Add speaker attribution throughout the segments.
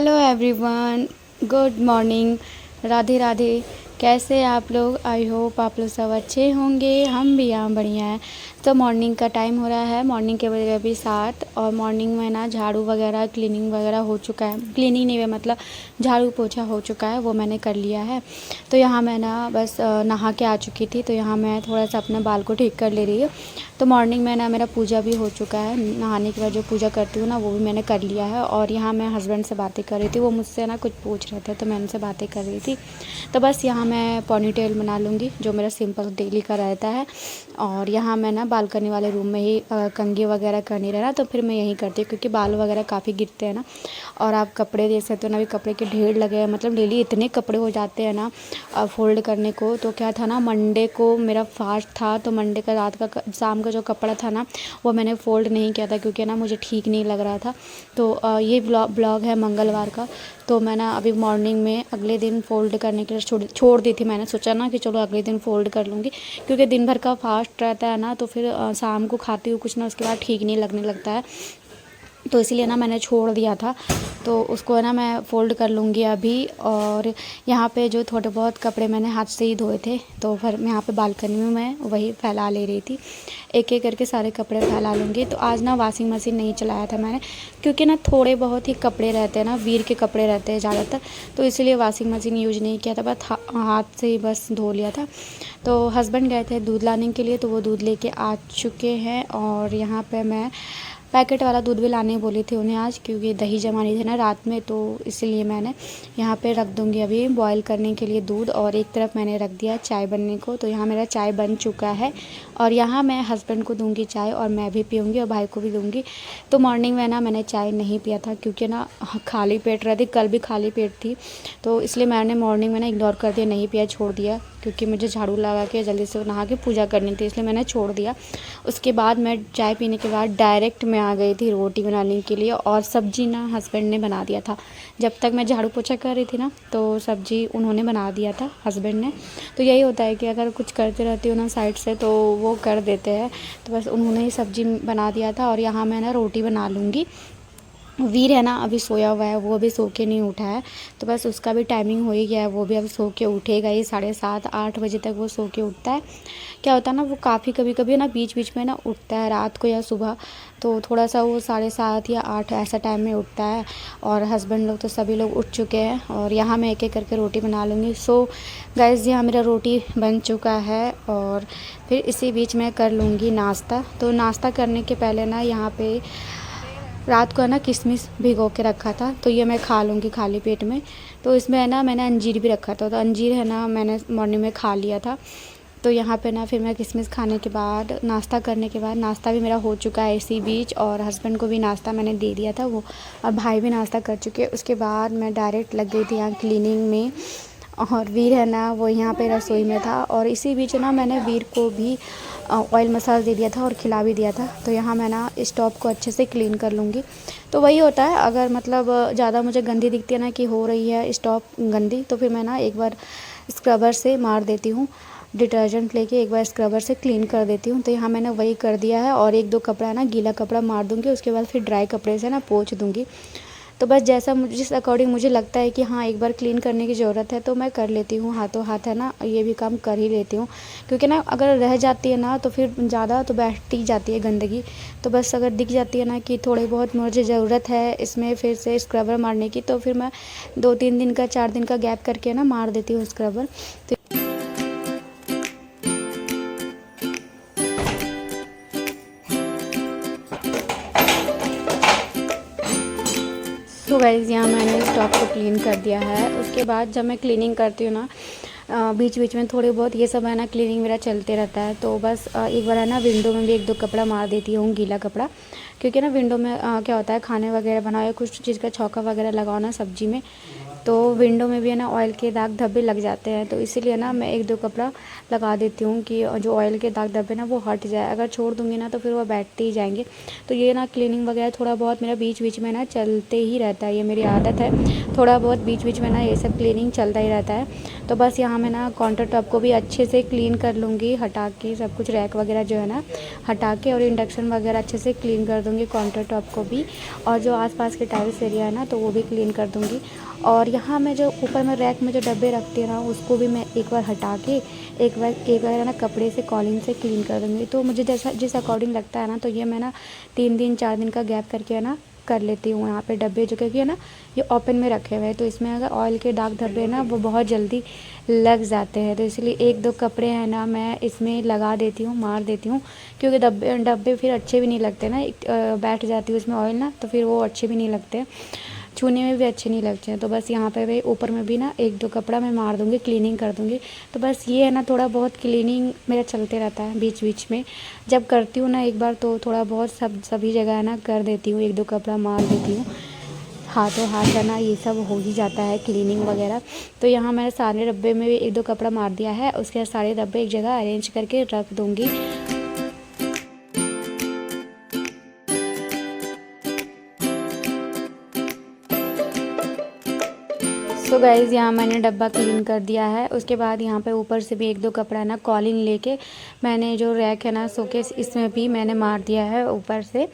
Speaker 1: Hello everyone, good morning. Radhe Radhe. कैसे हैं आप लोग? आई होप आप लोग सब अच्छे होंगे। हम भी यहाँ बढ़िया हैं। तो मॉर्निंग का टाइम हो रहा है। मॉर्निंग के बजे अभी 7 और मॉर्निंग में ना झाड़ू वगैरह क्लीनिंग वगैरह हो चुका है। क्लीनिंग नहीं है, मतलब झाड़ू पोछा हो चुका है, वो मैंने कर लिया है। तो यहाँ मैं ना बस नहा के आ चुकी थी, तो यहाँ मैं थोड़ा सा अपने बाल को ठीक कर ले रही हूँ। तो मॉर्निंग में ना मेरा पूजा भी हो चुका है। नहाने के बाद जो पूजा करती हूँ ना, वो भी मैंने कर लिया है। और यहाँ मैं हस्बैंड से बातें कर रही थी, वो मुझसे ना कुछ पूछ रहे थे, तो मैं उनसे बातें कर रही थी। तो बस यहाँ मैं पोनी टेल बना लूँगी, जो मेरा सिंपल डेली का रहता है। और यहाँ मैं ना बालकनी वाले रूम में ही कंघी वगैरह करनी रहना, तो फिर मैं यही करती हूँ, क्योंकि बाल वगैरह काफ़ी गिरते हैं ना। और आप कपड़े देख सकते हो ना, अभी कपड़े के ढेर लगे हैं। मतलब डेली इतने कपड़े हो जाते हैं ना फ़ोल्ड करने को। तो क्या था ना, मंडे को मेरा फास्ट था, तो मंडे का रात का शाम का जो कपड़ा था ना, वो मैंने फ़ोल्ड नहीं किया था, क्योंकि ना मुझे ठीक नहीं लग रहा था। तो ये ब्लॉग है मंगलवार का। तो मैं ना अभी मॉर्निंग में अगले दिन फ़ोल्ड करने के लिए छोड़ दी थी। मैंने सोचा ना कि चलो अगले दिन फ़ोल्ड कर लूँगी, क्योंकि दिन भर का फास्ट रहता है ना, तो फिर शाम को खाती हूँ कुछ ना, उसके बाद ठीक नहीं लगने लगता है। तो इसलिए ना मैंने छोड़ दिया था। तो उसको है ना मैं फ़ोल्ड कर लूँगी अभी। और यहाँ पे जो थोड़े बहुत कपड़े मैंने हाथ से ही धोए थे, तो फिर यहाँ पे बालकनी में मैं वही फैला ले रही थी। एक एक करके सारे कपड़े फैला लूँगी। तो आज ना वॉशिंग मशीन नहीं चलाया था मैंने, क्योंकि ना थोड़े बहुत ही कपड़े रहते हैं ना, वीर के कपड़े रहते हैं ज़्यादातर, तो इसलिए वॉशिंग मशीन यूज नहीं किया था। बस हाथ से ही बस धो लिया था। तो हस्बैंड गए थे दूध लाने के लिए, तो वो दूध लेके आ चुके हैं। और यहाँ पे मैं पैकेट वाला दूध भी लाने बोली थी उन्हें आज, क्योंकि दही जमानी थी ना रात में, तो इसलिए मैंने यहाँ पे रख दूँगी अभी बॉईल करने के लिए दूध। और एक तरफ मैंने रख दिया चाय बनने को। तो यहाँ मेरा चाय बन चुका है, और यहाँ मैं हस्बैंड को दूँगी चाय, और मैं भी पीऊँगी और भाई को भी दूँगी। तो मॉर्निंग में ना मैंने चाय नहीं पिया था, क्योंकि ना खाली पेट रहती, कल भी खाली पेट थी, तो इसलिए मैंने मॉर्निंग में ना इग्नोर कर दिया, नहीं पिया, छोड़ दिया। क्योंकि मुझे झाड़ू लगा के जल्दी से नहा के पूजा करनी थी, इसलिए मैंने छोड़ दिया। उसके बाद मैं चाय पीने के बाद डायरेक्ट मैं आ गई थी रोटी बनाने के लिए। और सब्ज़ी ना हस्बैंड ने बना दिया था। जब तक मैं झाड़ू पोछा कर रही थी ना, तो सब्ज़ी उन्होंने बना दिया था, हस्बैंड ने। तो यही होता है कि अगर कुछ करते रहती हूँ ना साइड से, तो वो कर देते हैं। तो बस उन्होंने ही सब्ज़ी बना दिया था। और यहाँ मैं ना रोटी बना लूँगी। वीर है ना अभी सोया हुआ है, वो अभी सो के नहीं उठा है। तो बस उसका भी टाइमिंग हो ही गया है, वो भी अब सो के उठेगा ही। 7:30-8 बजे तक वो सो के उठता है। क्या होता है ना, वो काफ़ी कभी कभी ना बीच बीच में ना उठता है रात को या सुबह, तो थोड़ा सा वो 7:30 या 8 ऐसा टाइम में उठता है। और हस्बैंड लोग तो सभी लोग उठ चुके हैं। और यहाँ मैं एक एक करके रोटी बना लूँगी। सो गाइस, यहाँ मेरा रोटी बन चुका है। और फिर इसी बीच मैं कर लूँगी नाश्ता। तो नाश्ता करने के पहले ना यहाँ पे रात को है ना किशमिश भिगो के रखा था, तो ये मैं खा लूँगी खाली पेट में। तो इसमें है ना मैंने अंजीर भी रखा था, तो अंजीर है ना मैंने मॉर्निंग में खा लिया था। तो यहाँ पे ना फिर मैं किशमिश खाने के बाद, नाश्ता करने के बाद, नाश्ता भी मेरा हो चुका है इसी बीच। और हस्बैंड को भी नाश्ता मैंने दे दिया था वो, और भाई भी नाश्ता कर चुके हैं। उसके बाद मैं डायरेक्ट लग गई थी यहाँ क्लीनिंग में। और वीर है ना वो यहाँ पे रसोई में था। और इसी बीच ना मैंने वीर को भी ऑयल मसाज दे दिया था और खिला भी दिया था। तो यहाँ मैं ना स्टोव को अच्छे से क्लीन कर लूँगी। तो वही होता है, अगर मतलब ज़्यादा मुझे गंदी दिखती है ना कि हो रही है स्टोव गंदी, तो फिर मैं ना एक बार स्क्रबर से मार देती हूँ, डिटर्जेंट लेके एक बार स्क्रबर से क्लीन कर देती हूँ। तो यहाँ मैंने वही कर दिया है। और 1-2 कपड़ा ना गीला कपड़ा मार दूँगी, उसके बाद फिर ड्राई कपड़े से ना पोंछ दूँगी। तो बस जैसा मुझे, जिस अकॉर्डिंग मुझे लगता है कि हाँ एक बार क्लीन करने की ज़रूरत है, तो मैं कर लेती हूँ। हाथों हाथ है ना ये भी काम कर ही लेती हूँ, क्योंकि ना अगर रह जाती है ना, तो फिर ज़्यादा तो बैठती जाती है गंदगी। तो बस अगर दिख जाती है ना कि थोड़ी बहुत मुझे ज़रूरत है इसमें फिर से स्क्रबर मारने की, तो फिर मैं 2-3 दिन का, 4 दिन का गैप करके ना मार देती हूँ स्क्रबर। तो गाइस, यहाँ मैंने स्टोव को क्लीन कर दिया है। उसके बाद जब मैं क्लीनिंग करती हूँ ना, बीच बीच में थोड़े बहुत ये सब है ना क्लीनिंग मेरा चलते रहता है। तो बस एक बार है ना विंडो में भी 1-2 कपड़ा मार देती हूँ, गीला कपड़ा। क्योंकि ना विंडो में क्या होता है, खाने वगैरह बनाओ या कुछ चीज़ का छौंका वगैरह लगाओ ना सब्ज़ी में, तो विंडो में भी है ना ऑयल के दाग धब्बे लग जाते हैं, तो इसीलिए ना मैं 1-2 कपड़ा लगा देती हूँ कि जो ऑयल के दाग धब्बे ना वो हट जाए। अगर छोड़ दूँगी ना तो फिर वो बैठते ही जाएंगे। तो ये ना क्लीनिंग वगैरह थोड़ा बहुत मेरा बीच बीच में ना चलते ही रहता है, ये मेरी आदत है। थोड़ा बहुत बीच बीच में ना ये सब क्लीनिंग चलता ही रहता है। तो बस यहाँ मैं ना काउंटर टॉप को भी अच्छे से क्लीन कर लूँगी, हटा के सब कुछ, रैक वगैरह जो है ना हटा के, और इंडक्शन वगैरह अच्छे से क्लीन कर दूँगी काउंटर टॉप को भी, और जो आसपास के टाइल्स एरिया है ना तो वो भी क्लीन कर दूँगी। और यहाँ मैं जो ऊपर में रैक में जो डब्बे रखती हूँ ना उसको भी मैं एक बार हटा के एक बार ना कपड़े से, कॉलिंग से क्लीन कर दूँगी। तो मुझे जैसा जिस अकॉर्डिंग लगता है ना, तो ये मैं ना 3 दिन 4 दिन का गैप करके है ना कर लेती हूँ। यहाँ पे डब्बे जो, क्योंकि है ना ये ओपन में रखे हुए हैं, तो इसमें अगर ऑयल के दाग धब्बे ना वो बहुत जल्दी लग जाते हैं, तो इसलिए 1-2 कपड़े हैं ना मैं इसमें लगा देती हूँ, मार देती हूँ, क्योंकि डब्बे फिर अच्छे भी नहीं लगते ना, बैठ जाती है उसमें ऑयल ना, तो फिर वो अच्छे भी नहीं लगते, छूने में भी अच्छे नहीं लगते हैं। तो बस यहाँ पे भी ऊपर में भी ना 1-2 कपड़ा मैं मार दूँगी, क्लीनिंग कर दूँगी। तो बस ये है ना थोड़ा बहुत क्लीनिंग मेरा चलते रहता है बीच बीच में। जब करती हूँ ना एक बार तो थोड़ा बहुत सभी जगह है ना कर देती हूँ, 1-2 कपड़ा मार देती हूँ, हाथों हाथ है ना ये सब हो ही जाता है क्लीनिंग वगैरह। तो यहाँ मैंने सारे डब्बे में भी 1-2 कपड़ा मार दिया है, उसके बाद सारे डब्बे एक जगह अरेंज करके रख दूँगी। सो गाइज़ यहाँ मैंने डब्बा क्लीन कर दिया है। उसके बाद यहाँ पे ऊपर से भी 1-2 कपड़ा ना कॉलिंग लेके मैंने जो रैक है ना शोकेस, इसमें भी मैंने मार दिया है ऊपर से।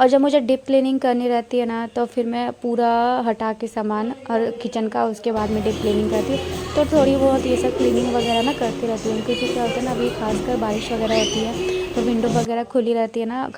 Speaker 1: और जब मुझे डीप क्लीनिंग करनी रहती है ना तो फिर मैं पूरा हटा के सामान और किचन का, उसके बाद में डीप क्लीनिंग करती हूँ। तो थोड़ी बहुत ये सब क्लीनिंग वगैरह ना करती रहती हूँ, क्योंकि क्या होता है ना अभी खासकर बारिश वगैरह होती है तो विंडो वगैरह खुली रहती है ना,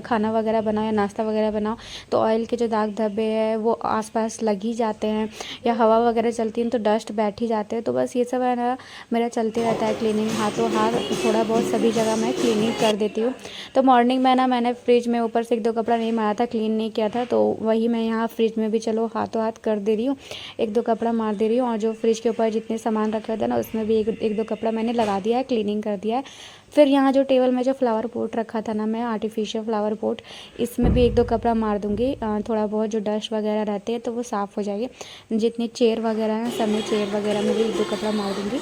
Speaker 1: खाना वगैरह बनाओ या नाश्ता वगैरह बनाओ तो ऑयल के जो दाग धब्बे हैं वो आसपास लग ही जाते हैं, या हवा वगैरह चलती है तो डस्ट बैठ ही जाते हैं। तो बस ये सब है ना मेरा चलते रहता है क्लीनिंग, हाथों हाथ थोड़ा बहुत सभी जगह मैं क्लीनिंग कर देती हूँ। तो मॉर्निंग में ना मैंने फ्रिज में ऊपर से 1-2 कपड़ा नहीं मारा था, क्लीन नहीं किया था, तो वही मैं यहाँ फ्रिज में भी चलो हाथों हाथ कर दे रही हूँ, 1-2 कपड़ा मार दे रही हूँ। और जो फ्रिज के ऊपर जितने सामान रखा था ना उसमें भी 1-2 कपड़ा मैंने लगा दिया है, क्लीनिंग कर दिया है। फिर यहाँ जो टेबल में जो फ्लावर पॉट रखा था ना मैं, आर्टिफिशियल फ्लावर पॉट, इसमें भी 1-2 कपड़ा मार दूँगी, थोड़ा बहुत जो डस्ट वगैरह रहते हैं तो वो साफ़ हो जाएगी। जितनी चेयर वगैरह हैं सब में, चेयर वगैरह में भी 1-2 कपड़ा मार दूँगी।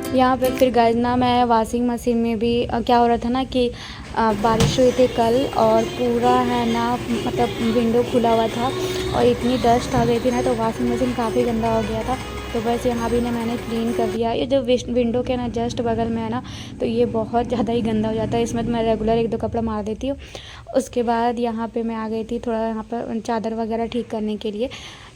Speaker 1: यहाँ पे फिर गाइस ना मैं वॉशिंग मशीन में भी क्या हो रहा था ना कि बारिश हुई थी कल, और पूरा है ना मतलब विंडो खुला हुआ था और इतनी डस्ट आ गई थी ना, तो वॉशिंग मशीन काफ़ी गंदा हो गया था। तो बस यहाँ भी ना मैंने क्लीन कर दिया। ये जो विंडो के ना जस्ट बगल में है ना, तो ये बहुत ज़्यादा ही गंदा हो जाता है, इसमें तो मैं रेगुलर 1-2 कपड़ा मार देती हूँ। उसके बाद यहाँ पे मैं आ गई थी थोड़ा यहाँ पर चादर वगैरह ठीक करने के लिए।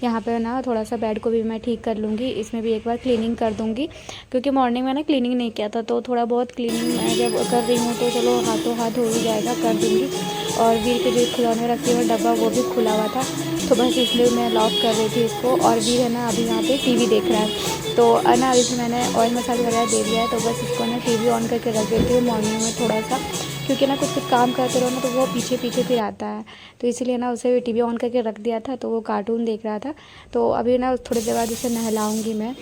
Speaker 1: यहाँ पे ना थोड़ा सा बेड को भी मैं ठीक कर लूँगी, इसमें भी एक बार क्लीनिंग कर दूँगी, क्योंकि मॉर्निंग में ना क्लीनिंग नहीं किया था, तो थोड़ा बहुत क्लीनिंग मैं जब कर रही हूँ तो चलो हाथों हाथ हो ही जाएगा, कर दूँगी। और वीर के जो खिलौने रखे हुए डब्बा वो भी खुला हुआ था, तो बस इसलिए मैं लॉक कर रही थी इसको। और वीर है ना अभी यहाँ पे टीवी देख रहा है, तो ना इसमें मैंने ऑयल मसाला वगैरह दे दिया है, तो बस इसको ना टीवी ऑन करके रख देती हूँ मॉर्निंग में थोड़ा सा, क्योंकि ना कुछ कुछ काम करते रहो ना तो वो पीछे पीछे फिर आता है, तो इसीलिए ना उसे टीवी ऑन करके रख दिया था, तो वो कार्टून देख रहा था। तो अभी ना थोड़ी देर बाद उसे नहलाऊँगी मैं।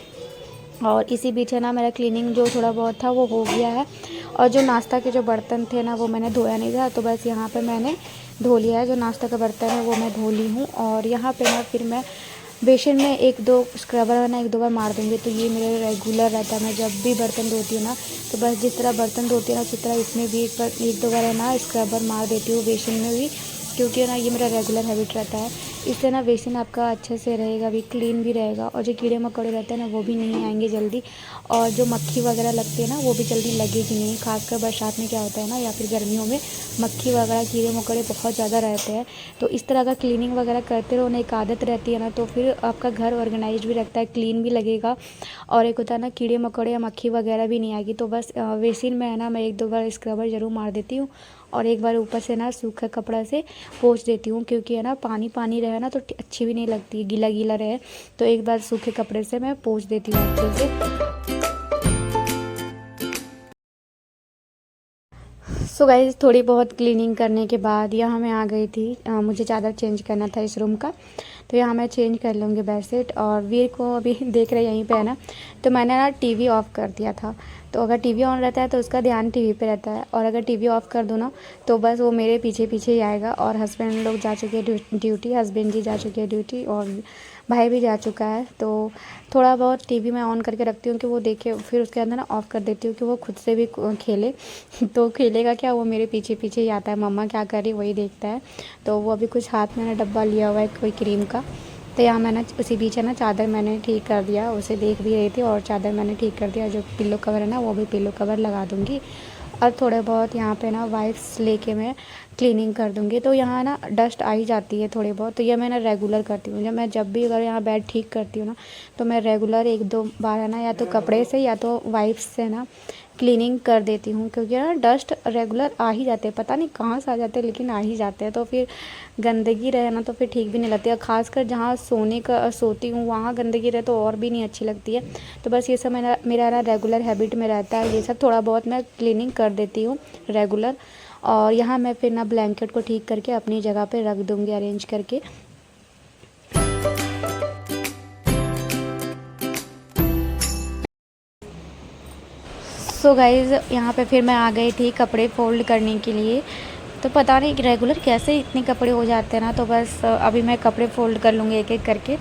Speaker 1: और इसी बीच है ना मेरा क्लीनिंग जो थोड़ा बहुत था वो हो गया है। और जो नाश्ता के जो बर्तन थे ना वो मैंने धोया नहीं था, तो बस यहाँ पे मैंने धो लिया है। जो नाश्ता का बर्तन है वो मैं धो ली हूँ। और यहाँ पे ना फिर मैं बेसिन में 1-2 स्क्रबर है ना 1-2 बार मार दूँगी, तो ये मेरे रेगुलर रहता है। मैं जब भी बर्तन धोती हूँ ना तो बस जिस तरह बर्तन धोती हूँ ना उसी तरह इसमें भी 1-2 बार है ना स्क्रबर मार देती हूँ बेसिन में भी, क्योंकि ना ये मेरा रेगुलर हैबिट रहता है। इससे ना बेसिन आपका अच्छे से रहेगा भी, क्लीन भी रहेगा, और जो कीड़े मकोड़े रहते हैं ना वो भी नहीं आएंगे जल्दी, और जो मक्खी वगैरह लगती है ना वो भी जल्दी लगेगी नहीं। खासकर बरसात में क्या होता है ना, या फिर गर्मियों में मक्खी वगैरह कीड़े मकोड़े बहुत ज़्यादा रहते हैं। तो इस तरह का क्लीनिंग वगैरह करते रहो ना, एक आदत रहती है ना, तो फिर आपका घर ऑर्गेनाइज भी रखता है, क्लीन भी लगेगा, और एक होता है ना कीड़े मकोड़े या मक्खी वगैरह भी नहीं आएगी। तो बस बेसिन में है ना मैं 1-2 बार स्क्रबर ज़रूर मार देती हूँ, और एक बार ऊपर से ना सूखा कपड़ा से पोंछ देती हूँ, क्योंकि है ना पानी पानी रहे ना तो अच्छी भी नहीं लगती, गीला गीला रहे, तो एक बार सूखे कपड़े से मैं पोंछ देती हूँ अच्छे से। सो गाइस थोड़ी बहुत क्लीनिंग करने के बाद यहाँ मैं आ गई थी, मुझे चादर चेंज करना था इस रूम का। तो यहाँ मैं चेंज कर लूँगी बेडशीट। और वीर को अभी देख रहे यहीं पे है ना, तो मैंने ना टीवी ऑफ़ कर दिया था। तो अगर टीवी ऑन रहता है तो उसका ध्यान टीवी पे रहता है, और अगर टीवी ऑफ़ कर दूँ ना तो बस वो मेरे पीछे पीछे ही आएगा। और हस्बैंड लोग जा चुके हैं ड्यूटी, हस्बैंड जी जा चुके हैं ड्यूटी, और भाई भी जा चुका है। तो थोड़ा बहुत टीवी मैं ऑन करके रखती हूँ कि वो देखे, फिर उसके अंदर ना ऑफ़ कर देती हूँ कि वो खुद से भी खेले। तो खेलेगा क्या, वो मेरे पीछे पीछे ही आता है, मम्मा क्या कर रही वही देखता है। तो वो अभी कुछ हाथ में ना डब्बा लिया हुआ है कोई क्रीम का। तो यहाँ मैंने उसी बीच है ना चादर मैंने ठीक कर दिया, उसे देख भी रही थी, और चादर मैंने ठीक कर दिया। जो पिल्लो कवर है ना वो भी पिल्लो कवर लगा दूँगी। और थोड़े बहुत यहाँ पे ना वाइप्स लेके मैं क्लीनिंग कर दूँगी। तो यहाँ ना डस्ट आ ही जाती है थोड़ी बहुत, तो ये मैं ना रेगुलर करती हूँ। जब भी अगर यहाँ बेड ठीक करती हूँ ना, तो मैं रेगुलर 1-2 बार है ना, या तो कपड़े से या तो वाइप्स से ना क्लीनिंग कर देती हूँ। क्योंकि ना डस्ट रेगुलर आ ही जाते हैं, पता नहीं कहाँ से आ जाते हैं, लेकिन आ ही जाते हैं। तो फिर गंदगी रहे ना तो फिर ठीक भी नहीं लगती है। ख़ासकर जहाँ सोती हूँ वहाँ गंदगी रहे तो और भी नहीं अच्छी लगती है। तो बस ये सब मेरा ना रेगुलर हैबिट में रहता है, ये सब थोड़ा बहुत मैं क्लीनिंग कर देती हूँ रेगुलर। और यहाँ मैं फिर ना ब्लैंकेट को ठीक करके अपनी जगह पे रख दूँगी अरेंज करके। सो गाइज़ यहाँ पे फिर मैं आ गई थी कपड़े फ़ोल्ड करने के लिए। तो पता नहीं कि रेगुलर कैसे इतने कपड़े हो जाते हैं ना। तो बस अभी मैं कपड़े फ़ोल्ड कर लूँगी एक एक करके।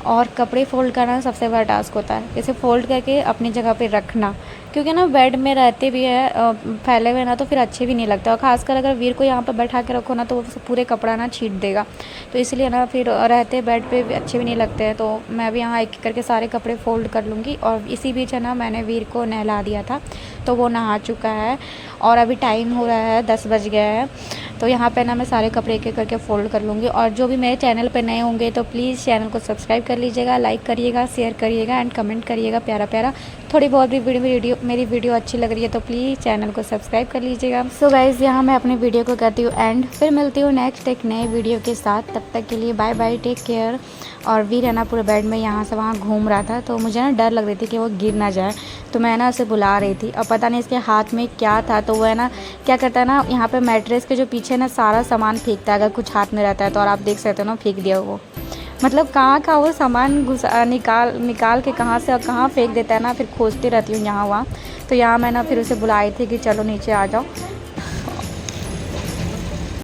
Speaker 1: और कपड़े फ़ोल्ड करना सबसे बड़ा टास्क होता है, इसे फ़ोल्ड करके अपनी जगह पे रखना। क्योंकि ना बेड में रहते भी है फैले हुए ना, तो फिर अच्छे भी नहीं लगते। और ख़ासकर अगर वीर को यहाँ पर बैठा के रखो ना तो वो पूरे कपड़ा ना छीट देगा। तो इसलिए ना फिर रहते बेड पे भी अच्छे भी नहीं लगते हैं। तो मैं भी यहाँ एक एक करके सारे कपड़े फ़ोल्ड कर लूँगी। और इसी बीच है ना मैंने वीर को नहला दिया था, तो वो नहा चुका है। और अभी टाइम हो रहा है 10 बज गया है। तो यहाँ पे ना मैं सारे कपड़े एक एक करके फ़ोल्ड कर लूँगी। और जो भी मेरे चैनल पे नए होंगे तो प्लीज़ चैनल को सब्सक्राइब कर लीजिएगा, लाइक करिएगा, शेयर करिएगा एंड कमेंट करिएगा प्यारा प्यारा। थोड़ी बहुत भी मेरी वीडियो अच्छी लग रही है तो प्लीज़ चैनल को सब्सक्राइब कर लीजिएगा। सो गाइज़ यहाँ मैं अपनी वीडियो को करती हूँ एंड, फिर मिलती हूँ नेक्स्ट एक नए वीडियो के साथ। तब तक के लिए बाय बाय, टेक केयर। और वीर है ना पूरे बेड में यहाँ से वहाँ घूम रहा था, तो मुझे ना डर लग रही थी कि वो गिर ना जाए। तो मैं ना उसे बुला रही थी, और पता नहीं इसके हाथ में क्या था। तो वो है ना क्या करता है ना, यहाँ पे मैट्रेस के जो पीछे ना सारा सामान फेंकता है अगर कुछ हाथ में रहता है तो। और आप देख सकते हो ना फेंक दिया वो, मतलब कहाँ का वो सामान निकाल के कहाँ से और कहाँ फेंक देता है ना। फिर खोजती रहती हूँ यहाँ वहाँ। तो यहाँ मैं ना फिर उसे बुलाई थी कि चलो नीचे आ जाओ।